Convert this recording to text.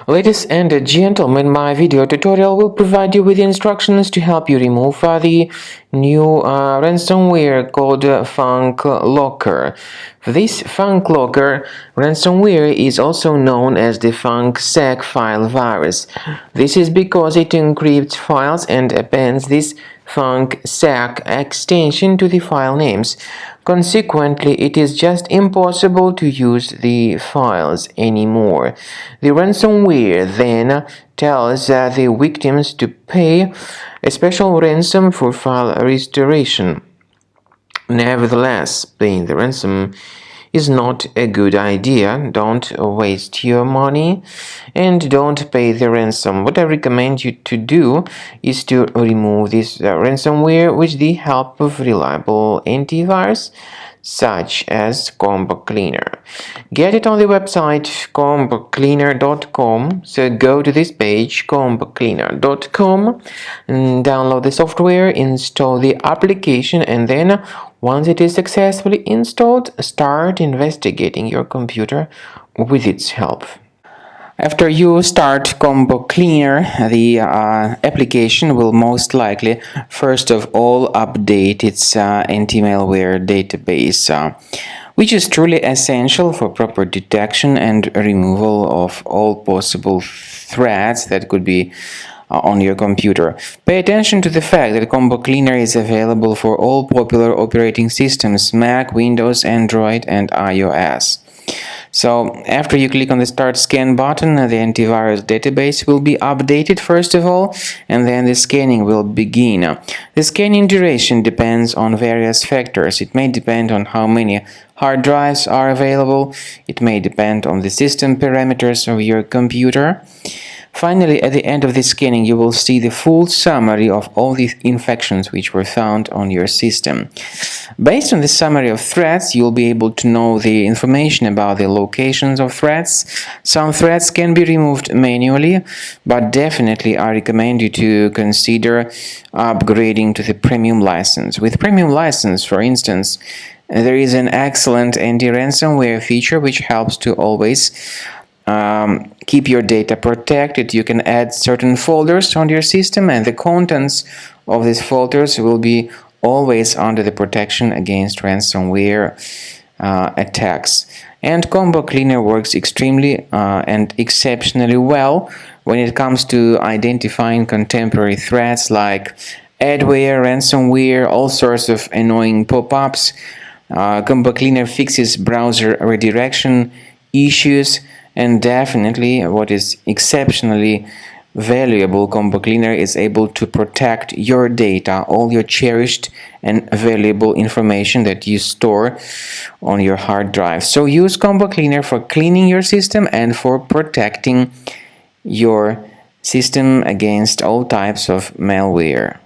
Ladies and gentlemen, my video tutorial will provide you with instructions to help you remove the new ransomware called FunkLocker. This FunkLocker ransomware is also known as the funksec file virus. This is because it encrypts files and appends this funksec extension to the file names. Consequently, it is just impossible to use the files anymore. The ransomware then tells the victims to pay a special ransom for file restoration. Nevertheless, paying the ransom is not a good idea. Don't waste your money and don't pay the ransom. What I recommend you to do is to remove this ransomware with the help of reliable antivirus such as Combo Cleaner. Get it on the website combocleaner.com. So go to this page combocleaner.com and download the software, install the application, and then once it is successfully installed, start investigating your computer with its help. After you start Combo Cleaner, the application will most likely first of all update its anti-malware database, which is truly essential for proper detection and removal of all possible threats that could be on your computer. Pay attention to the fact that Combo Cleaner is available for all popular operating systems: Mac, Windows, Android, and iOS. So after you click on the Start Scan button, the antivirus database will be updated first of all, and then the scanning will begin. The scanning duration depends on various factors. It may depend on how many hard drives are available. It may depend on the system parameters of your computer. Finally, at the end of the scanning, you will see the full summary of all the infections which were found on your system. Based on the summary of threats, you'll be able to know the information about the locations of threats. Some threats can be removed manually, but definitely I recommend you to consider upgrading to the premium license. With premium license, for instance, there is an excellent anti-ransomware feature which helps to always keep your data protected. You can add certain folders on your system, and the contents of these folders will be always under the protection against ransomware attacks. And Combo Cleaner works extremely and exceptionally well when it comes to identifying contemporary threats like adware, ransomware, all sorts of annoying pop-ups. Combo Cleaner fixes browser redirection issues. And definitely, what is exceptionally valuable, Combo Cleaner is able to protect your data, all your cherished and valuable information that you store on your hard drive. So use Combo Cleaner for cleaning your system and for protecting your system against all types of malware.